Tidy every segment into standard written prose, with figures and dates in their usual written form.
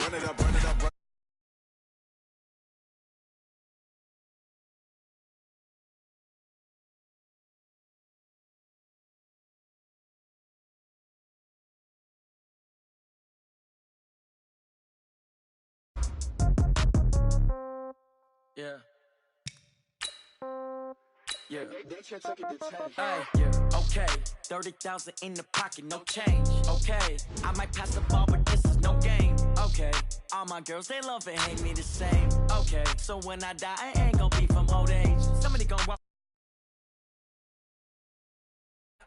Yeah. Yeah. Hey, yeah. Okay. 30,000 in the pocket, no change. Okay. I might pass the ball, but this is no game. Okay. All my girls, they love and hate me the same. Okay. So when I die, I ain't gon' be from old age. Somebody gon' walk.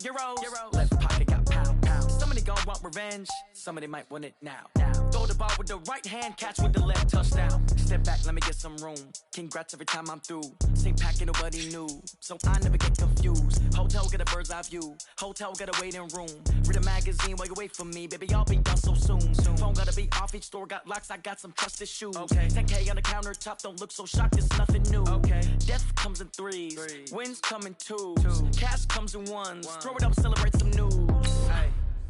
Euros. Left pocket got pound. Somebody gon' want revenge. Somebody might want it now. Throw the ball with the right hand, catch with the left, touchdown. Step back, let me get some room. Congrats every time I'm through. Same packet, nobody knew, so I never get confused. Hotel get a bird's eye view. Hotel get a waiting room. Read a magazine while you wait for me, baby. I'll be done so soon. Phone gotta be off. Each store got locks. I got some trusted shoes. Okay. 10K on the countertop. Don't look so shocked. It's nothing new. Okay. Death comes in threes. Wins come in twos. Cash comes in ones. Throw it up, celebrate some news. Hey.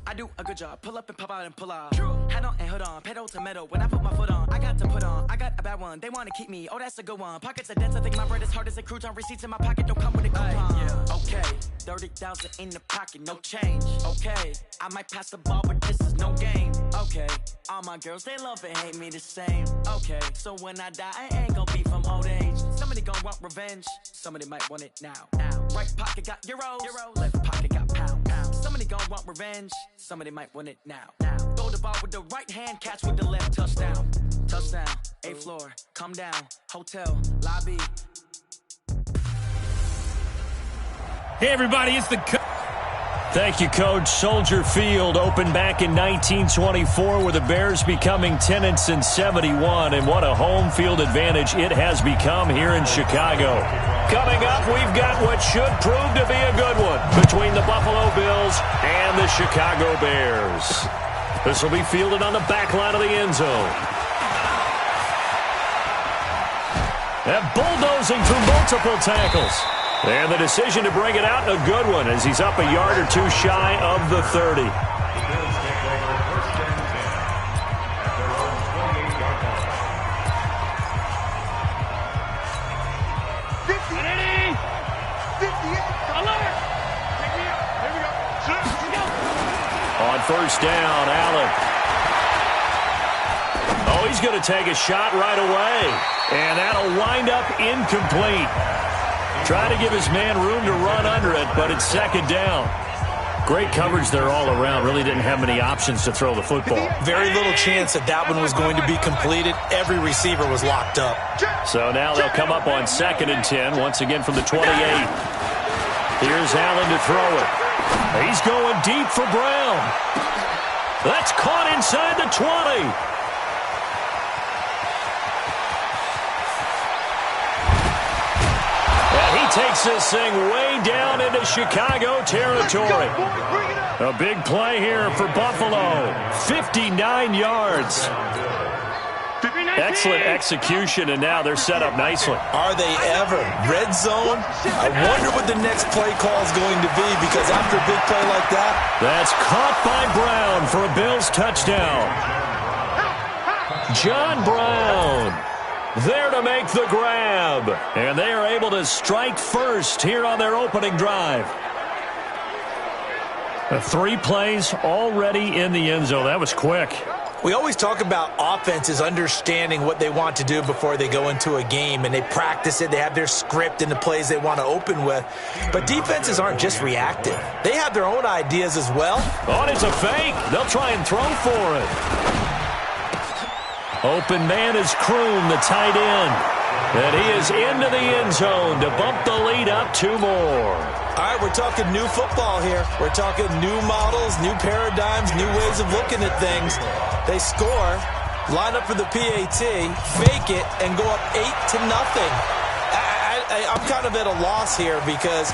I do a good job. Pull up and pop out and pull out. True. Head on and hood on. Pedal to metal. When I put my foot on, I got to put on. I got a bad one. They want to keep me. Oh, that's a good one. Pockets are dense. I think my bread is hard as a crouton. Receipts in my pocket don't come with a coupon. Yeah. Okay. 30,000 in the pocket. No change. Okay. I might pass the ball, but this is no game. Okay. All my girls, they love and hate me the same. Okay. So when I die, I ain't gonna be from old age. Somebody gon' want revenge. Somebody might want it now. Right pocket got euros. Left pocket got pound. Somebody gon' want revenge. Somebody might want it now. Throw the ball with the right hand, catch with the left, touchdown. Touchdown, 8th floor, come down, hotel, lobby. Hey everybody, it's the Thank you, Coach. Soldier Field opened back in 1924 with the Bears becoming tenants in 71, and what a home field advantage it has become here in Chicago. Coming up, we've got what should prove to be a good one between the Buffalo Bills and the Chicago Bears. This will be fielded on the back line of the end zone. And bulldozing through multiple tackles. And the decision to bring it out, a good one, as he's up a yard or two shy of the 30. On first down, Allen. Oh, he's going to take a shot right away. And that'll wind up incomplete. Trying to give his man room to run under it, but it's second down. Great coverage there all around. Really didn't have many options to throw the football. Very little chance that that one was going to be completed. Every receiver was locked up. So now they'll come up on 2nd and 10, once again from the 28. Here's Allen to throw it. He's going deep for Brown. That's caught inside the 20. Takes this thing way down into Chicago territory. A big play here for Buffalo. 59 yards. Excellent execution, and now they're set up nicely. Are they ever? Red zone? I wonder what the next play call is going to be, because after a big play like that. That's caught by Brown for a Bills touchdown. John Brown there to make the grab. And they are able to strike first here on their opening drive. 3 plays already in the end zone. That was quick. We always talk about offenses understanding what they want to do before they go into a game, and they practice it. They have their script and the plays they want to open with. But defenses aren't just reactive. They have their own ideas as well. Oh, it's a fake. They'll try and throw for it. Open man is Kroon, the tight end. And he is into the end zone to bump the lead up 2 more. All right, we're talking new football here. We're talking new models, new paradigms, new ways of looking at things. They score, line up for the PAT, fake it, and go up 8-0. I'm kind of at a loss here, because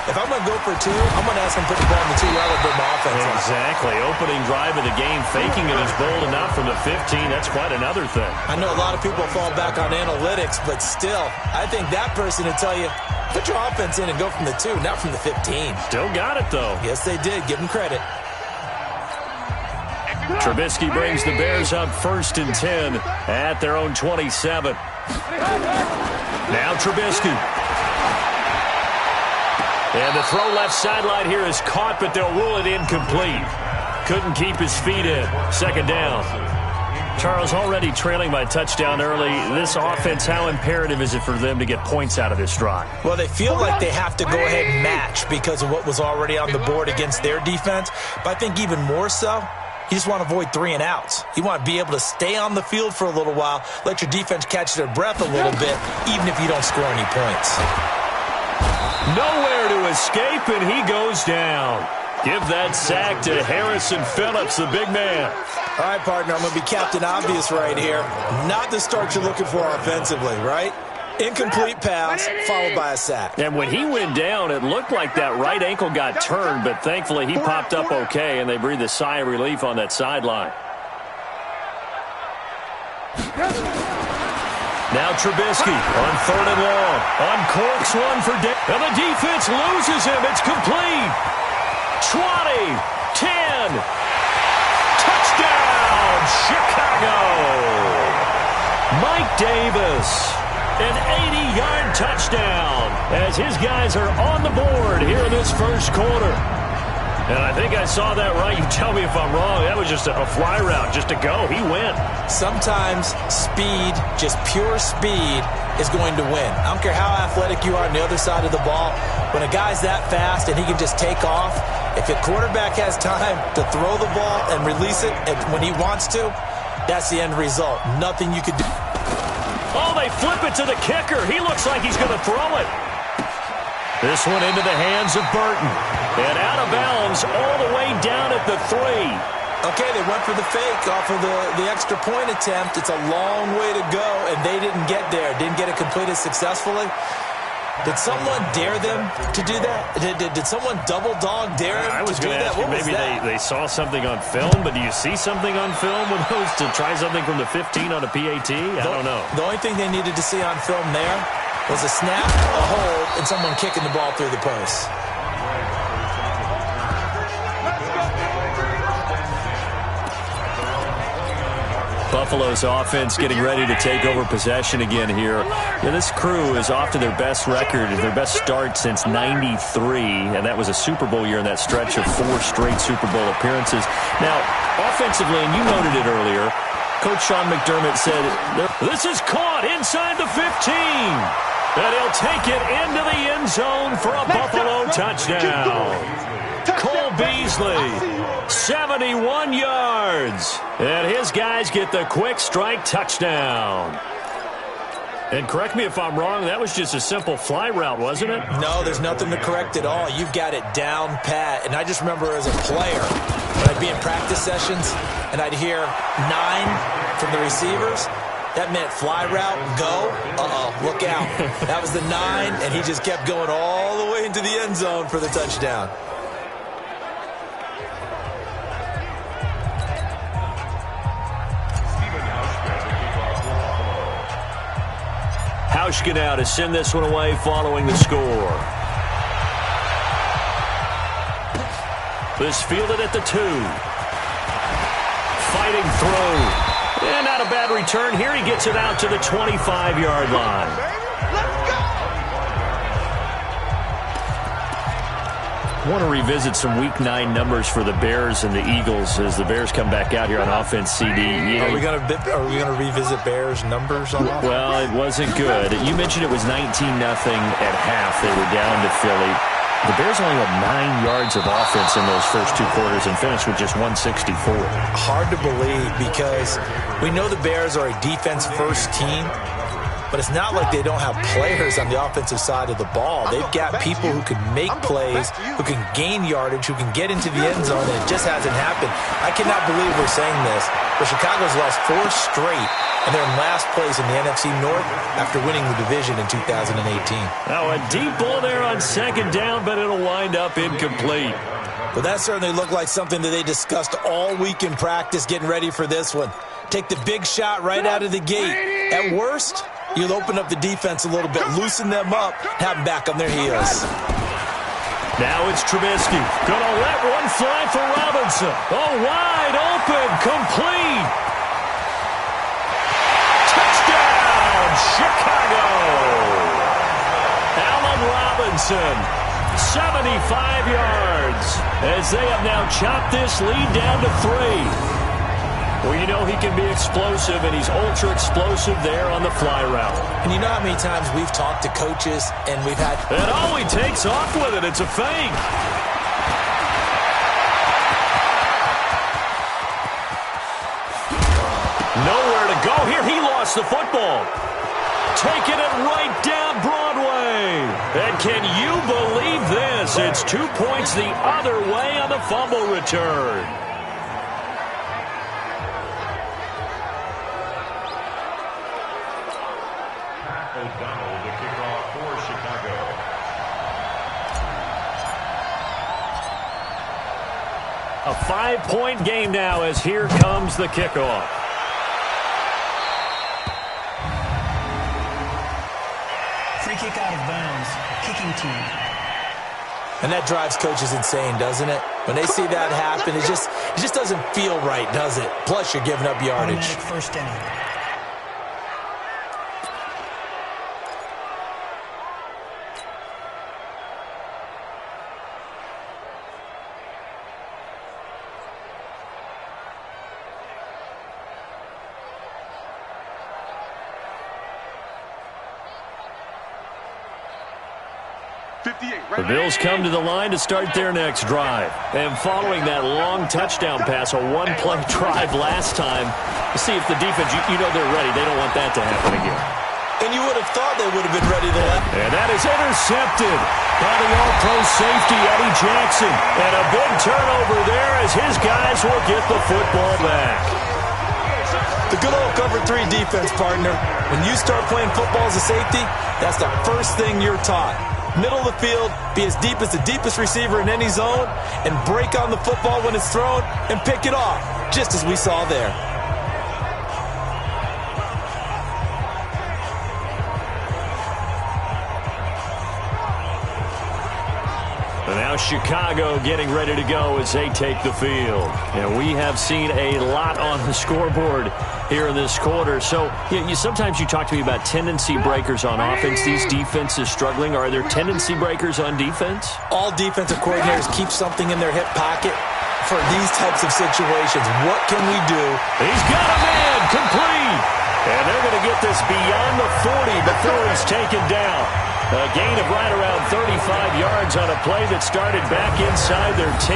if I'm going to go for 2, I'm going to ask him to put the ball in the 2-yard line to build my offense. Exactly. Opening drive of the game, faking it is bold enough from the 15. That's quite another thing. I know a lot of people fall back on analytics, but still, I think that person would tell you, put your offense in and go from the 2, not from the 15. Still got it, though. Yes, they did. Give them credit. Trubisky brings the Bears up 1st and 10 at their own 27. Now Trubisky. And the throw left sideline here is caught, but they'll rule it incomplete. Couldn't keep his feet in. 2nd down. Charles, already trailing by a touchdown early. This offense, how imperative is it for them to get points out of this drive? Well, they feel like they have to go ahead and match because of what was already on the board against their defense. But I think even more so, you just want to avoid 3 and outs. You want to be able to stay on the field for a little while, let your defense catch their breath a little bit, even if you don't score any points. Nowhere to escape, and he goes down. Give that sack to Harrison Phillips, the big man. All right, partner, I'm going to be Captain Obvious right here. Not the start you're looking for offensively, right? Incomplete pass followed by a sack. And when he went down, it looked like that right ankle got turned, but thankfully he popped up okay, and they breathed a sigh of relief on that sideline. Now Trubisky on 3rd and long. Uncorks one for Dave. And the defense loses him. It's complete. 20, 10, touchdown, Chicago. Mike Davis, an 80-yard touchdown as his guys are on the board here in this 1st quarter. And I think I saw that right. You tell me if I'm wrong. That was just a fly route, just to go. He went. Sometimes speed, just pure speed, is going to win. I don't care how athletic you are on the other side of the ball. When a guy's that fast and he can just take off, if a quarterback has time to throw the ball and release it when he wants to, that's the end result. Nothing you could do. Oh, they flip it to the kicker. He looks like he's going to throw it. This one into the hands of Burton. And out of bounds all the way down at the 3. Okay, they went for the fake off of the extra point attempt. It's a long way to go, and they didn't get there. Didn't get it completed successfully. Did someone dare them to do that? Did someone double dog dare them I was to do going to that? ask you, maybe they saw something on film, but do you see something on film with those to try something from the 15 on a PAT? I don't know. The only thing they needed to see on film there was a snap, a hold, and someone kicking the ball through the post. Buffalo's offense getting ready to take over possession again here. Yeah, this crew is off to their best record, their best start since '93, and that was a Super Bowl year in that stretch of 4 straight Super Bowl appearances. Now, offensively, and you noted it earlier, Coach Sean McDermott said, this is caught inside the 15. And he'll take it into the end zone for a Buffalo touchdown. Cole Beasley, 71 yards. And his guys get the quick strike touchdown. And correct me if I'm wrong, that was just a simple fly route, wasn't it? No, there's nothing to correct at all. You've got it down pat. And I just remember as a player, when I'd be in practice sessions and I'd hear 9 from the receivers, that meant fly route, go, look out. That was the 9, and he just kept going all the way into the end zone for the touchdown. Hauschka now to send this one away following the score. This fielded at the 2. Fighting through. And not a bad return here. He gets it out to the 25-yard line. I want to revisit some Week 9 numbers for the Bears and the Eagles as the Bears come back out here on offense. CD. Are we going to revisit Bears numbers on offense? Well, it wasn't good. You mentioned it was 19-0 at half. They were down to Philly. The Bears only had 9 yards of offense in those first 2 quarters and finished with just 164. Hard to believe because we know the Bears are a defense-first team, but it's not like they don't have players on the offensive side of the ball. They've got people who can make plays, who can gain yardage, who can get into the end zone, and it just hasn't happened. I cannot believe we're saying this, but Chicago's lost 4 straight, and they're in last place in the NFC North after winning the division in 2018. Now a deep ball there on 2nd down, but it'll wind up incomplete. Well, that certainly looked like something that they discussed all week in practice getting ready for this one. Take the big shot right out of the gate. At worst, you'll open up the defense a little bit, loosen them up, have them back on their heels. Now it's Trubisky. Gonna let one fly for Robinson. Oh, wide open. Complete. Touchdown, Chicago. Allen Robinson, 75 yards, as they have now chopped this lead down to 3. Well, you know he can be explosive, and he's ultra-explosive there on the fly route. And you know how many times we've talked to coaches, and we've had... And oh, he takes off with it. It's a fake. Nowhere to go here. He lost the football. Taking it right down Broadway. And can you believe this? It's 2 points the other way on the fumble return. O'Donnell, the kickoff for Chicago. A 5-point game now as here comes the kickoff. Free kick out of bounds. Kicking team. And that drives coaches insane, doesn't it? When they see that happen, it just doesn't feel right, does it? Plus, you're giving up yardage. Automatic first down. The Bills come to the line to start their next drive. And following that long touchdown pass, a one-play drive last time, to see if the defense, you know they're ready. They don't want that to happen again. And you would have thought they would have been ready to let. And that is intercepted by the all-pro safety, Eddie Jackson. And a big turnover there as his guys will get the football back. The good old cover 3 defense, partner. When you start playing football as a safety, that's the first thing you're taught. Middle of the field, be as deep as the deepest receiver in any zone, and break on the football when it's thrown and pick it off, just as we saw there. And now Chicago getting ready to go as they take the field. And we have seen a lot on the scoreboard here in this quarter. So sometimes you talk to me about tendency breakers on offense. These defenses struggling. Are there tendency breakers on defense? All defensive coordinators keep something in their hip pocket for these types of situations. What can we do? He's got a man complete. And they're going to get this beyond the 40 before he's taken down. A gain of right around 35 yards on a play that started back inside their 10.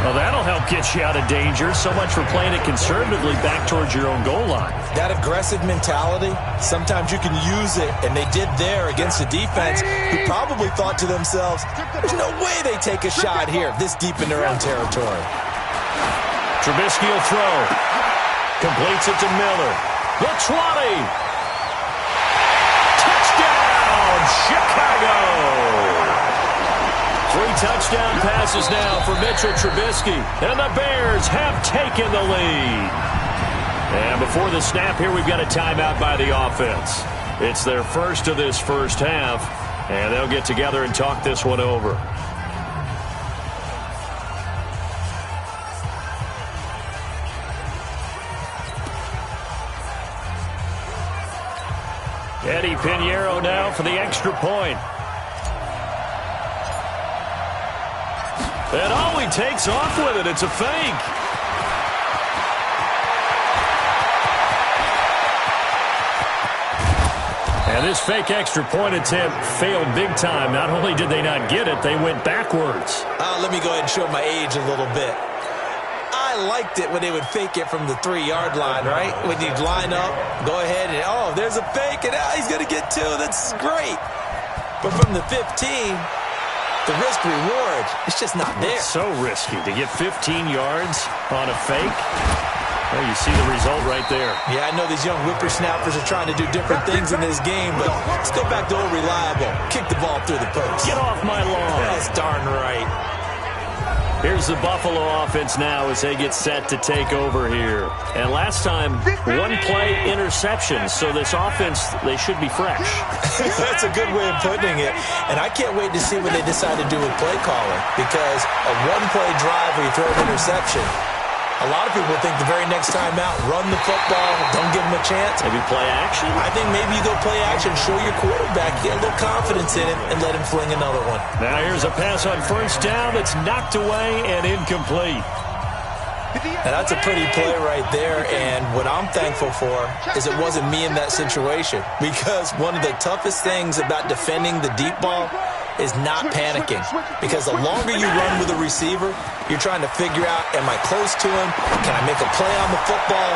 Well, that'll help get you out of danger. So much for playing it conservatively back towards your own goal line. That aggressive mentality, sometimes you can use it, and they did there against a defense who probably thought to themselves, there's no way they take a shot here this deep in their own territory. Trubisky will throw. Completes it to Miller. The 20. Chicago! 3 touchdown passes now for Mitchell Trubisky. And the Bears have taken the lead. And before the snap here, we've got a timeout by the offense. It's their first of this first half. And they'll get together and talk this one over. Eddie Pinheiro now for the extra point. And oh, he takes off with it. It's a fake. And this fake extra point attempt failed big time. Not only did they not get it, they went backwards. Let me go ahead and show my age a little bit. I liked it when they would fake it from the 3-yard line, right? When you'd line up, go ahead and, oh, there's a fake, and he's going to get 2. That's great. But from the 15, the risk-reward, it's just not there. It's so risky to get 15 yards on a fake. Well, you see the result right there. Yeah, I know these young whippersnappers are trying to do different things in this game, but let's go back to old reliable. Kick the ball through the post. Get off my lawn. That's darn right. Here's the Buffalo offense now as they get set to take over here. And last time, one-play interception. So this offense, they should be fresh. That's a good way of putting it. And I can't wait to see what they decide to do with play calling, because a one-play drive where you throw an interception, a lot of people think the very next time out, run the football, don't give them a chance. Maybe play action? I think maybe you go play action, show your quarterback, get a little confidence in him, and let him fling another one. Now here's a pass on first down that's knocked away and incomplete. And that's a pretty play right there, and what I'm thankful for is it wasn't me in that situation, because one of the toughest things about defending the deep ball is not panicking, because the longer you run with a receiver, you're trying to figure out, am I close to him? Can I make a play on the football?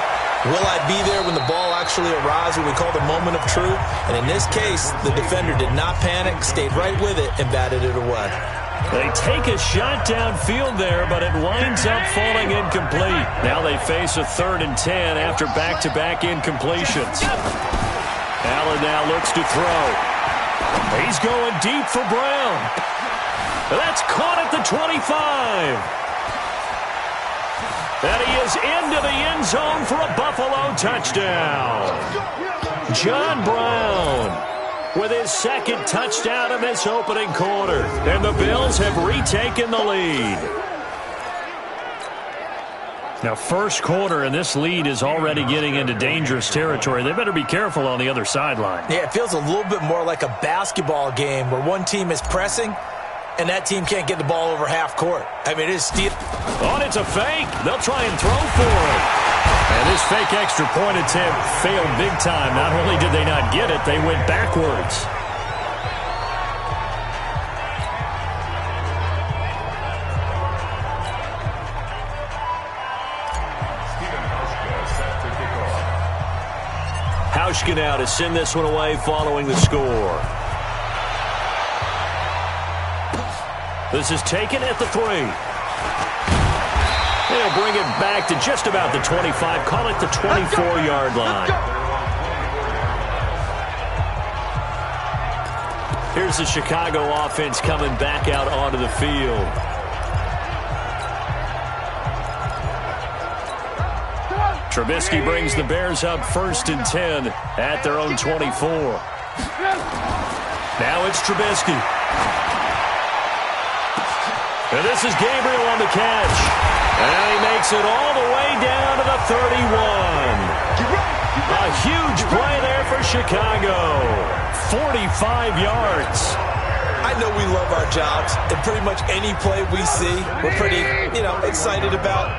Will I be there when the ball actually arrives, what we call the moment of truth? And in this case, the defender did not panic, stayed right with it, and batted it away. They take a shot downfield there, but it winds up falling incomplete. Now they face a 3rd and 10 after back-to-back incompletions. Allen now looks to throw. He's going deep for Brown. That's caught at the 25. And he is into the end zone for a Buffalo touchdown. John Brown with his 2nd touchdown in this opening quarter. And the Bills have retaken the lead. Now, first quarter, and this lead is already getting into dangerous territory. They better be careful on the other sideline. Yeah, it feels a little bit more like a basketball game where one team is pressing and that team can't get the ball over half court. I mean, it is steep. Oh, and it's a fake. They'll try and throw for it. And this fake extra point attempt failed big time. Not only did they not get it, they went backwards. Hauschka now to send this one away following the score. This is taken at the 3. They'll bring it back to just about the 25. Call it the 24-yard line. Here's the Chicago offense coming back out onto the field. Trubisky brings the Bears up 1st and 10 at their own 24. Now it's Trubisky. And this is Gabriel on the catch. And he makes it all the way down to the 31. A huge play there for Chicago. 45 yards. I know we love our jobs, and pretty much any play we see, we're pretty, excited about.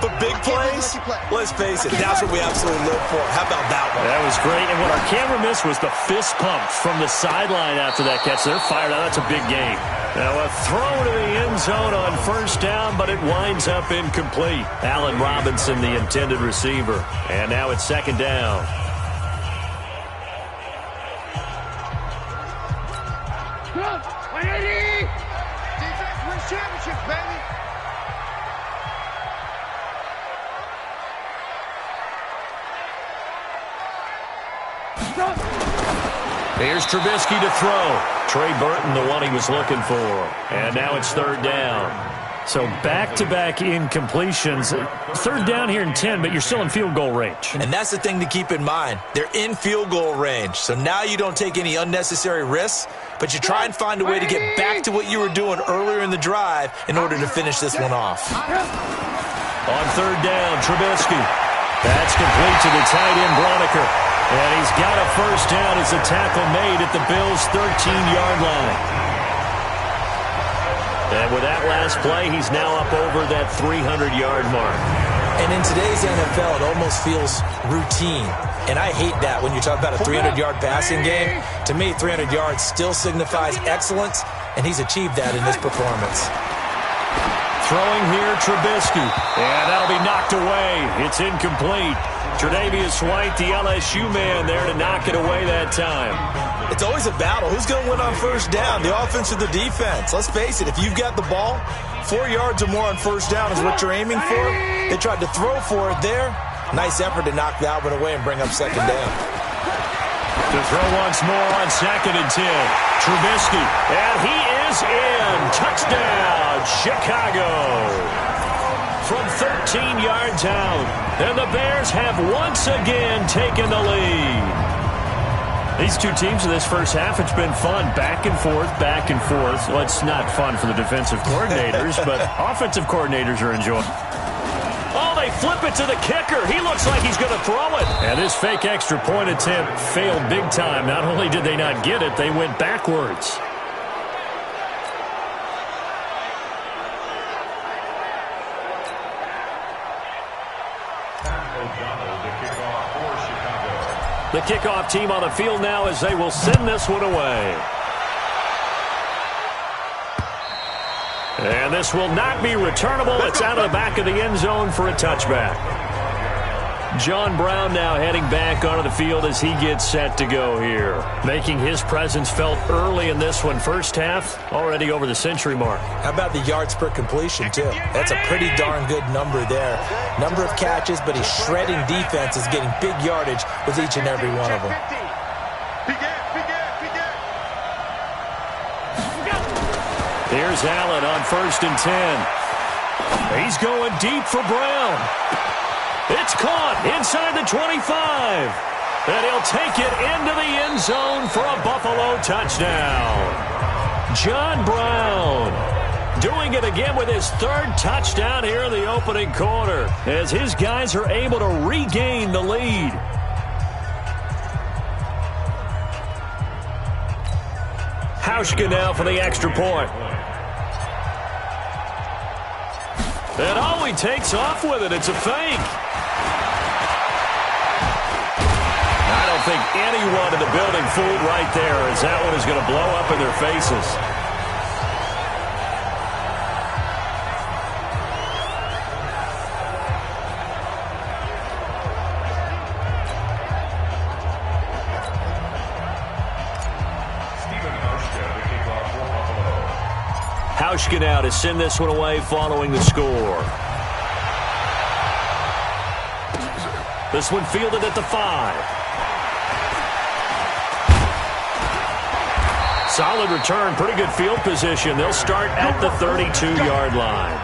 But big plays, let's face it, that's what we absolutely live for. How about that one? That was great. And what our camera missed was the fist pump from the sideline after that catch. They're fired out. That's a big game. Now a throw to the end zone on first down, but it winds up incomplete. Allen Robinson, the intended receiver. And now it's 2nd down. Defense wins championships, baby. Here's Trubisky to throw. Trey Burton, the one he was looking for. And now it's 3rd down. So back-to-back incompletions. 3rd down here in 10, but you're still in field goal range. And that's the thing to keep in mind. They're in field goal range. So now you don't take any unnecessary risks, but you try and find a way to get back to what you were doing earlier in the drive in order to finish this one off. On 3rd down, Trubisky. That's complete to the tight end, Broniker. And he's got a first down as the tackle made at the Bills' 13-yard line. And with that last play, he's now up over that 300-yard mark. And in today's NFL, it almost feels routine. And I hate that when you talk about a 300-yard passing game. To me, 300 yards still signifies excellence, and he's achieved that in this performance. Throwing here, Trubisky. And that'll be knocked away. It's incomplete. Tre'Davious White, the LSU man, there to knock it away that time. It's always a battle. Who's going to win on first down, the offense or the defense? Let's face it, if you've got the ball, 4 yards or more on first down is what you're aiming for. They tried to throw for it there. Nice effort to knock that one away and bring up 2nd down. To throw once more on 2nd and 10. Trubisky, and he is is in. Touchdown, Chicago. From 13 yards out. And the Bears have once again taken the lead. These two teams in this first half, it's been fun. Back and forth, back and forth. Well, it's not fun for the defensive coordinators, but offensive coordinators are enjoying. Oh, they flip it to the kicker. He looks like he's going to throw it. And this fake extra point attempt failed big time. Not only did they not get it, they went backwards. The kickoff team on the field now as they will send this one away. And this will not be returnable. It's out of the back of the end zone for a touchback. John Brown now heading back onto the field as he gets set to go here. Making his presence felt early in this one. First half, already over the century mark. How about the yards per completion, too? That's a pretty darn good number there. Number of catches, but he's shredding defenses, getting big yardage with each and every one of them. Here's Allen on 1st and 10. He's going deep for Brown. It's caught inside the 25. And he'll take it into the end zone for a Buffalo touchdown. John Brown doing it again with his third touchdown here in the opening quarter as his guys are able to regain the lead. Hauschka now for the extra point. And oh, he takes off with it. It's a fake. I don't think anyone in the building fooled right there as that one is going to blow up in their faces. Hauschka now to send this one away following the score. This one fielded at the 5. Solid return, pretty good field position. They'll start at the 32-yard line.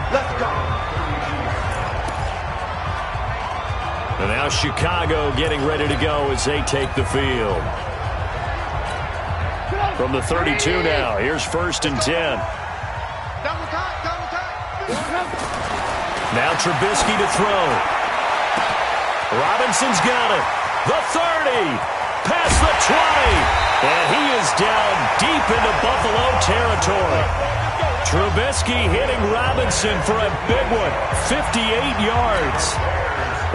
And now Chicago getting ready to go as they take the field. From the 32 now, here's 1st and 10. Now Trubisky to throw. Robinson's got it. The 30. Past the 20. And he is down deep into Buffalo territory. Trubisky hitting Robinson for a big one. 58 yards.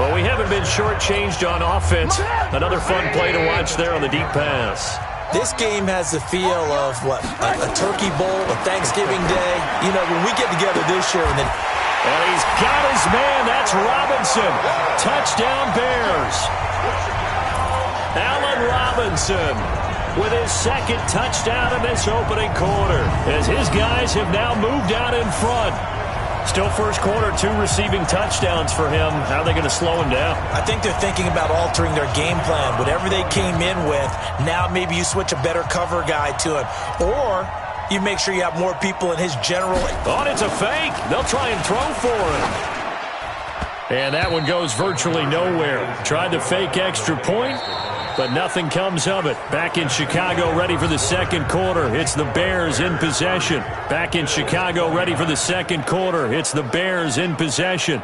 Well, we haven't been shortchanged on offense. Another fun play to watch there on the deep pass. This game has the feel of, what, a turkey bowl, a Thanksgiving Day. You know, when we get together this year and then... And he's got his man. That's Robinson. Touchdown Bears. Allen Robinson with his second touchdown in this opening quarter as his guys have now moved out in front. Still first quarter, 2 receiving touchdowns for him. How are they going to slow him down? I think they're thinking about altering their game plan. Whatever they came in with, now maybe you switch a better cover guy to him. Or you make sure you have more people in his general. Oh, it's a fake. They'll try and throw for him. And that one goes virtually nowhere. Tried to fake extra point, but nothing comes of it. Back in Chicago, ready for the second quarter. It's the Bears in possession. Back in Chicago, ready for the second quarter. It's the Bears in possession.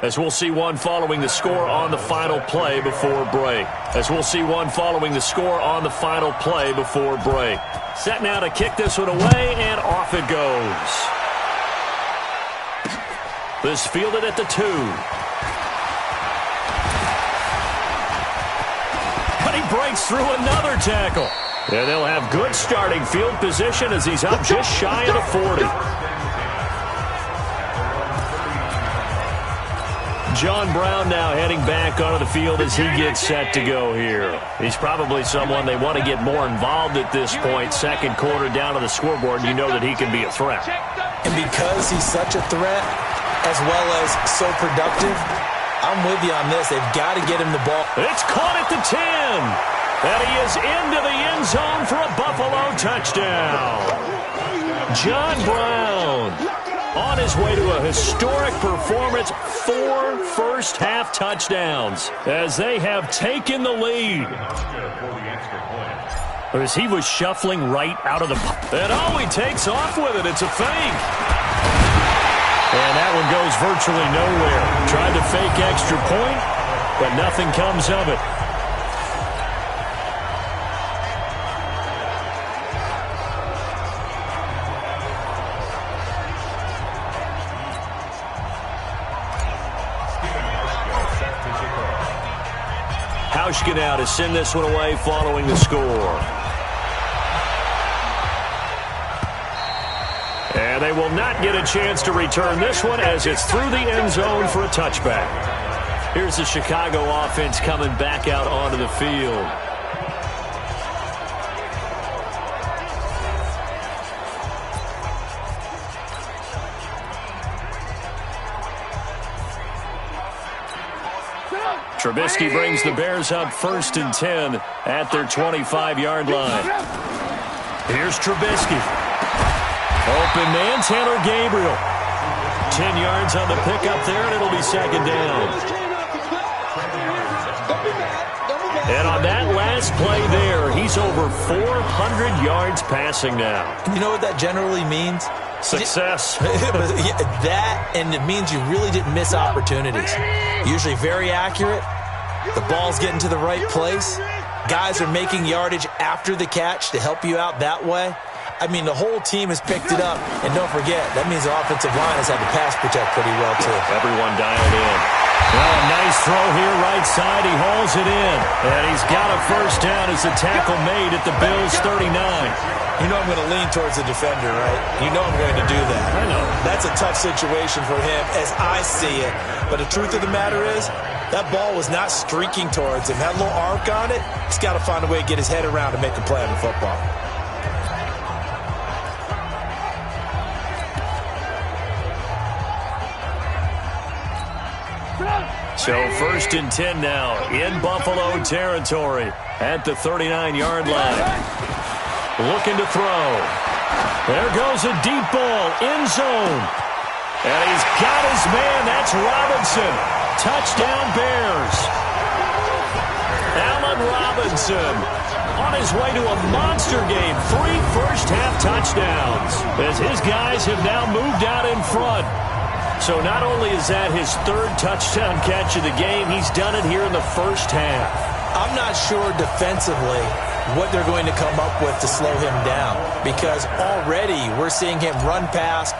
As we'll see one following the score on the final play before break. As we'll see one following the score on the final play before break. Set now to kick this one away, and off it goes. This fielded at the 2. But he breaks through another tackle. And they'll have good starting field position as he's up just shy of the 40. John Brown now heading back onto the field as he gets set to go here. He's probably someone they want to get more involved at this point. Second quarter down on the scoreboard, you know that he can be a threat. And because he's such a threat, as well as so productive, I'm with you on this. They've got to get him the ball. It's caught at the 10. And he is into the end zone for a Buffalo touchdown. John Brown on his way to a historic performance, 4 first-half touchdowns as they have taken the lead. As he was shuffling right out of the and he takes off with it. It's a fake. And that one goes virtually nowhere. Tried to fake extra point, but nothing comes of it. Hauschka now to send this one away following the score. And they will not get a chance to return this one as it's through the end zone for a touchback. Here's the Chicago offense coming back out onto the field. Trubisky brings the Bears up 1st and 10 at their 25-yard line. Here's Trubisky. Open man, Taylor Gabriel. 10 yards on the pickup there, and it'll be 2nd down. And on that last play there, he's over 400 yards passing now. You know what that generally means? Success. That, and it means you really didn't miss opportunities. Usually very accurate. The ball's getting to the right place. Guys are making yardage after the catch to help you out that way. I mean, the whole team has picked it up. And don't forget, that means the offensive line has had to pass protect pretty well, too. Everyone dialed in. Well, a nice throw here, right side. He hauls it in. And he's got a first down as the tackle made at the Bills' 39. You know I'm going to lean towards the defender, right? You know I'm going to do that. I know. That's a tough situation for him as I see it. But the truth of the matter is, that ball was not streaking towards him. That little arc on it, he's got to find a way to get his head around to make a play on the football. So 1st and 10 now in Buffalo territory at the 39-yard line. Looking to throw. There goes a deep ball, end zone. And he's got his man. That's Robinson. Touchdown Bears. Allen Robinson on his way to a monster game. 3 first-half touchdowns as his guys have now moved out in front. So not only is that his 3rd touchdown catch of the game, he's done it here in the first half. I'm not sure defensively what they're going to come up with to slow him down, because already we're seeing him run past,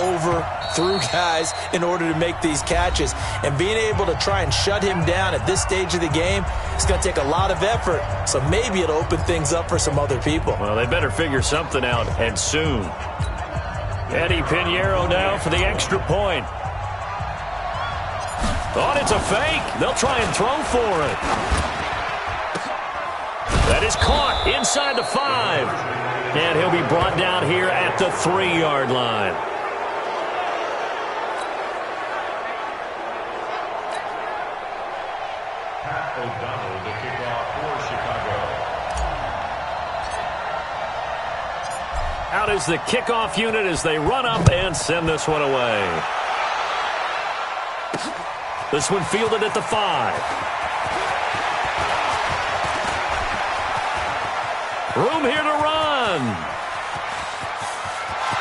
over, through guys in order to make these catches. And being able to try and shut him down at this stage of the game, it's going to take a lot of effort. So maybe it'll open things up for some other people. Well, they better figure something out, and soon. Eddie Pinheiro now for the extra point. Thought it's a fake. They'll try and throw for it. That is caught inside the 5. And he'll be brought down here at the 3-yard line. O'Donnell, the kickoff for Chicago. Out is the kickoff unit as they run up and send this one away. This one fielded at the 5. Room here to run.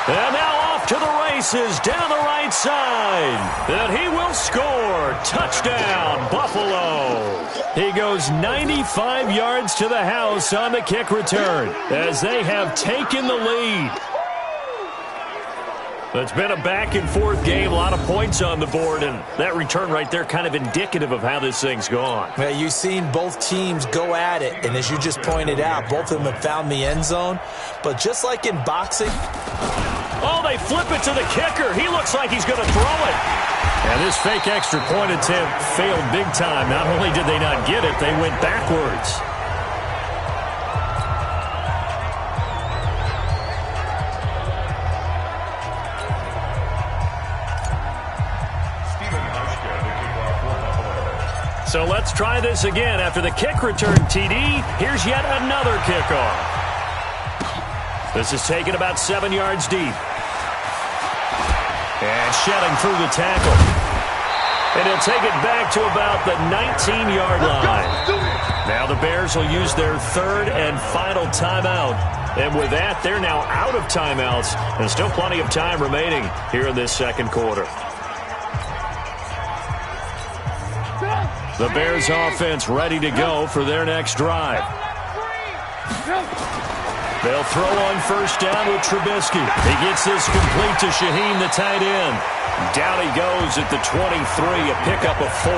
And now off to the races down the right side. And he will score. Touchdown, Buffalo. He goes 95 yards to the house on the kick return as they have taken the lead. It's been a back-and-forth game, a lot of points on the board, and that return right there kind of indicative of how this thing's gone. Well, you've seen both teams go at it, and as you just pointed out, both of them have found the end zone. But just like in boxing... Oh, they flip it to the kicker. He looks like he's going to throw it. And this fake extra point attempt failed big time. Not only did they not get it, they went backwards. So let's try this again. After the kick return TD, here's yet another kickoff. This is taken about 7 yards deep. And shedding through the tackle. And he'll take it back to about the 19-yard line. Now the Bears will use their third and final timeout. And with that, they're now out of timeouts. And still plenty of time remaining here in this second quarter. The Bears offense ready to go for their next drive. They'll throw on first down with Trubisky. He gets this complete to Shaheen, the tight end. Down he goes at the 23, a pickup of 4.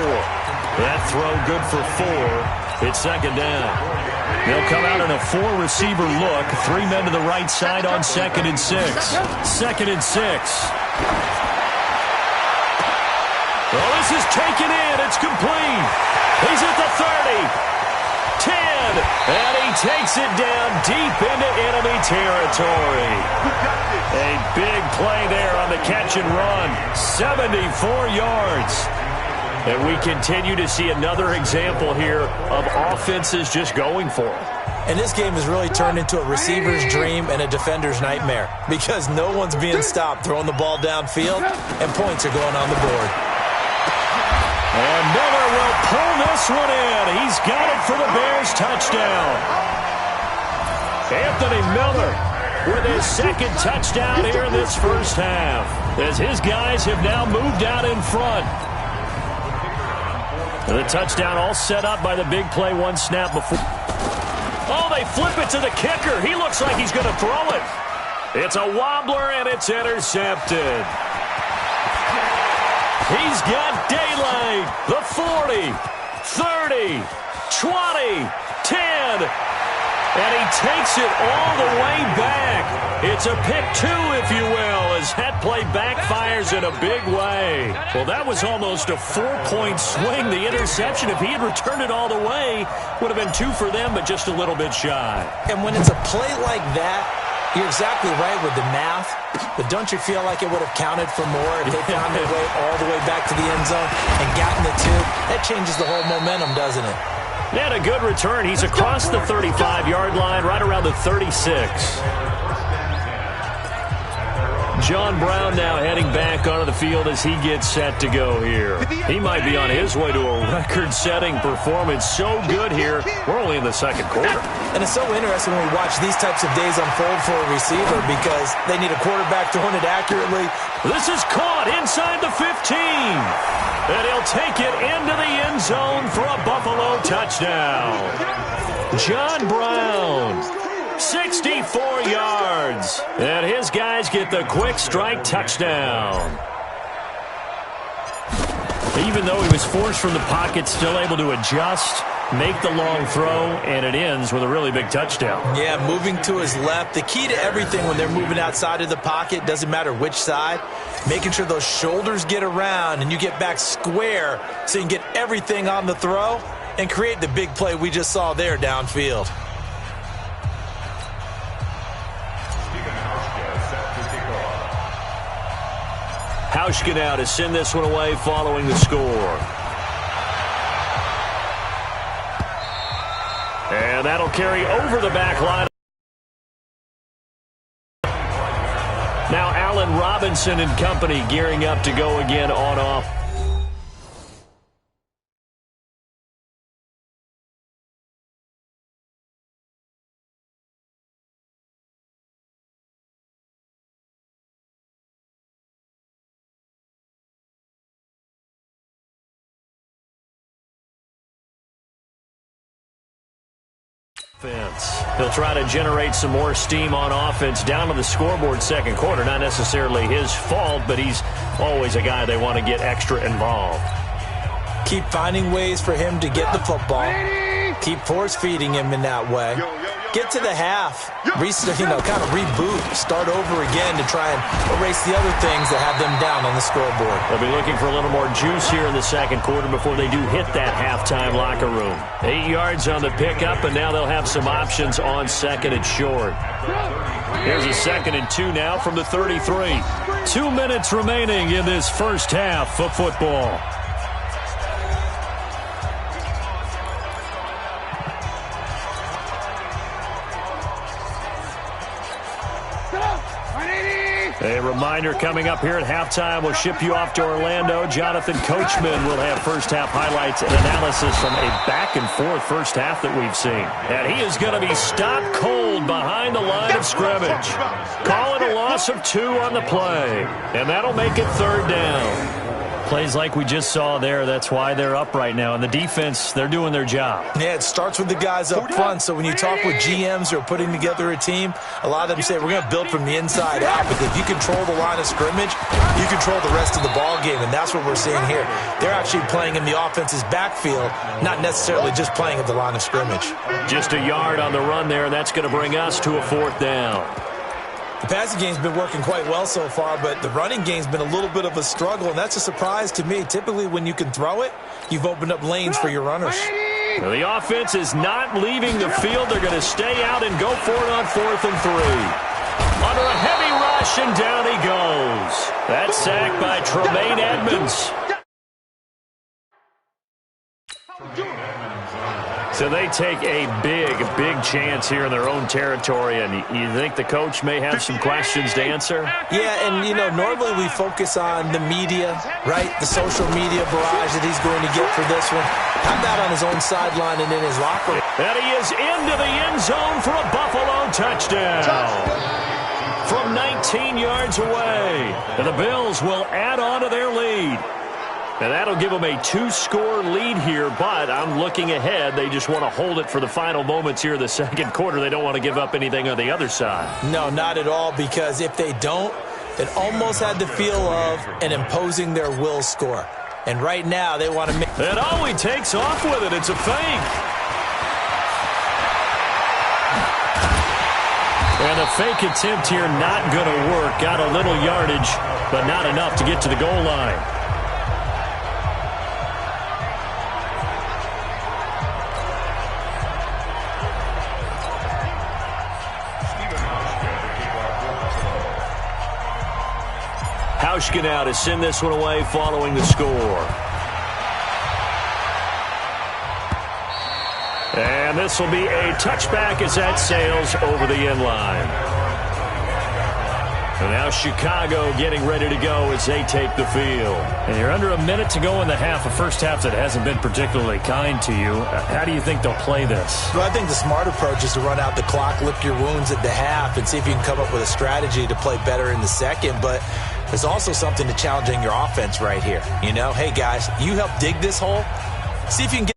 That throw good for 4. It's second down. They'll come out in a 4-receiver look. 3 men to the right side on 2nd and 6. 2nd and 6. Well, this is taken in. It's complete. He's at the 30. 10, and he takes it down deep into enemy territory. A big play there on the catch and run. 74 yards. And we continue to see another example here of offenses just going for it. And this game has really turned into a receiver's dream and a defender's nightmare because no one's being stopped throwing the ball downfield, and points are going on the board. And Miller will pull this one in. He's got it for the Bears touchdown. Anthony Miller with his second touchdown here in this first half, as his guys have now moved out in front. The touchdown all set up by the big play, one snap before. Oh, they flip it to the kicker. He looks like he's going to throw it. It's a wobbler, and it's intercepted. He's got daylight. The 40, 30, 20, 10. And he takes it all the way back. It's a pick 2, if you will, as that play backfires in a big way. Well, that was almost a 4-point swing. The interception, if he had returned it all the way, would have been 2 for them, but just a little bit shy. And when it's a play like that, you're exactly right with the math, but don't you feel like it would have counted for more if they found their way all the way back to the end zone and gotten the 2? That changes the whole momentum, doesn't it? And a good return. He's across the 35-yard line, right around the 36. John Brown now heading back onto the field as he gets set to go here. He might be on his way to a record-setting performance. So good here. We're only in the second quarter. And it's so interesting when we watch these types of days unfold for a receiver because they need a quarterback throwing it accurately. This is caught inside the 15. And he'll take it into the end zone for a Buffalo touchdown. John Brown, 64 yards. And his guys get the quick strike touchdown. Even though he was forced from the pocket, still able to adjust, make the long throw, and it ends with a really big touchdown. Yeah, moving to his left. The key to everything when they're moving outside of the pocket, doesn't matter which side, making sure those shoulders get around and you get back square so you can get everything on the throw and create the big play we just saw there downfield. Hauschka now to send this one away following the score. And that'll carry over the back line. Now Allen Robinson and company gearing up to go again on off. He'll try to generate some more steam on offense down to the scoreboard second quarter. Not necessarily his fault, but he's always a guy they want to get extra involved. Keep finding ways for him to get the football. Keep force-feeding him in that way. Get to the half. Kind of reboot. Start over again to try and erase the other things that have them down on the scoreboard. They'll be looking for a little more juice here in the second quarter before they do hit that halftime locker room. 8 yards on the pickup, and now they'll have some options on second and short. Here's a 2nd and 2 now from the 33. 2 minutes remaining in this first half of football. A reminder coming up here at halftime, we'll ship you off to Orlando. Jonathan Coachman will have first-half highlights and analysis from a back-and-forth first half that we've seen. And he is going to be stopped cold behind the line of scrimmage. Calling a loss of 2 on the play. And that'll make it 3rd down. Plays like we just saw there, that's why they're up right now. And the defense, they're doing their job. Yeah, it starts with the guys up front. So when you talk with GMs who are putting together a team, a lot of them say, we're going to build from the inside out. Because if you control the line of scrimmage, you control the rest of the ball game. And that's what we're seeing here. They're actually playing in the offense's backfield, not necessarily just playing at the line of scrimmage. Just a yard on the run there. That's going to bring us to a 4th down. The passing game's been working quite well so far, but the running game's been a little bit of a struggle, and that's a surprise to me. Typically, when you can throw it, you've opened up lanes for your runners. Now, the offense is not leaving the field. They're going to stay out and go for it on 4th and 3. Under a heavy rush, and down he goes. That's sacked by Tremaine Edmonds. So they take a big chance here in their own territory, and you think the coach may have some questions to answer? Yeah, and, normally we focus on the media, right? The social media barrage that he's going to get for this one. How about on his own sideline and in his locker room? And he is into the end zone for a Buffalo touchdown. From 19 yards away. And the Bills will add on to their lead. And that'll give them a 2-score lead here, but I'm looking ahead. They just want to hold it for the final moments here in the second quarter. They don't want to give up anything on the other side. No, not at all, because if they don't, it almost had the feel of an imposing their will score. And right now, they want to make... And he takes off with it. It's a fake. And the fake attempt here not going to work. Got a little yardage, but not enough to get to the goal line. Hauschka now to send this one away following the score. And this will be a touchback as that sails over the end line. And now Chicago getting ready to go as they take the field. And you're under a minute to go in the half, a first half that hasn't been particularly kind to you. How do you think they'll play this? Well, I think the smart approach is to run out the clock, lick your wounds at the half, and see if you can come up with a strategy to play better in the second. But there's also something to challenging your offense right here. Hey, guys, you help dig this hole. See if you can get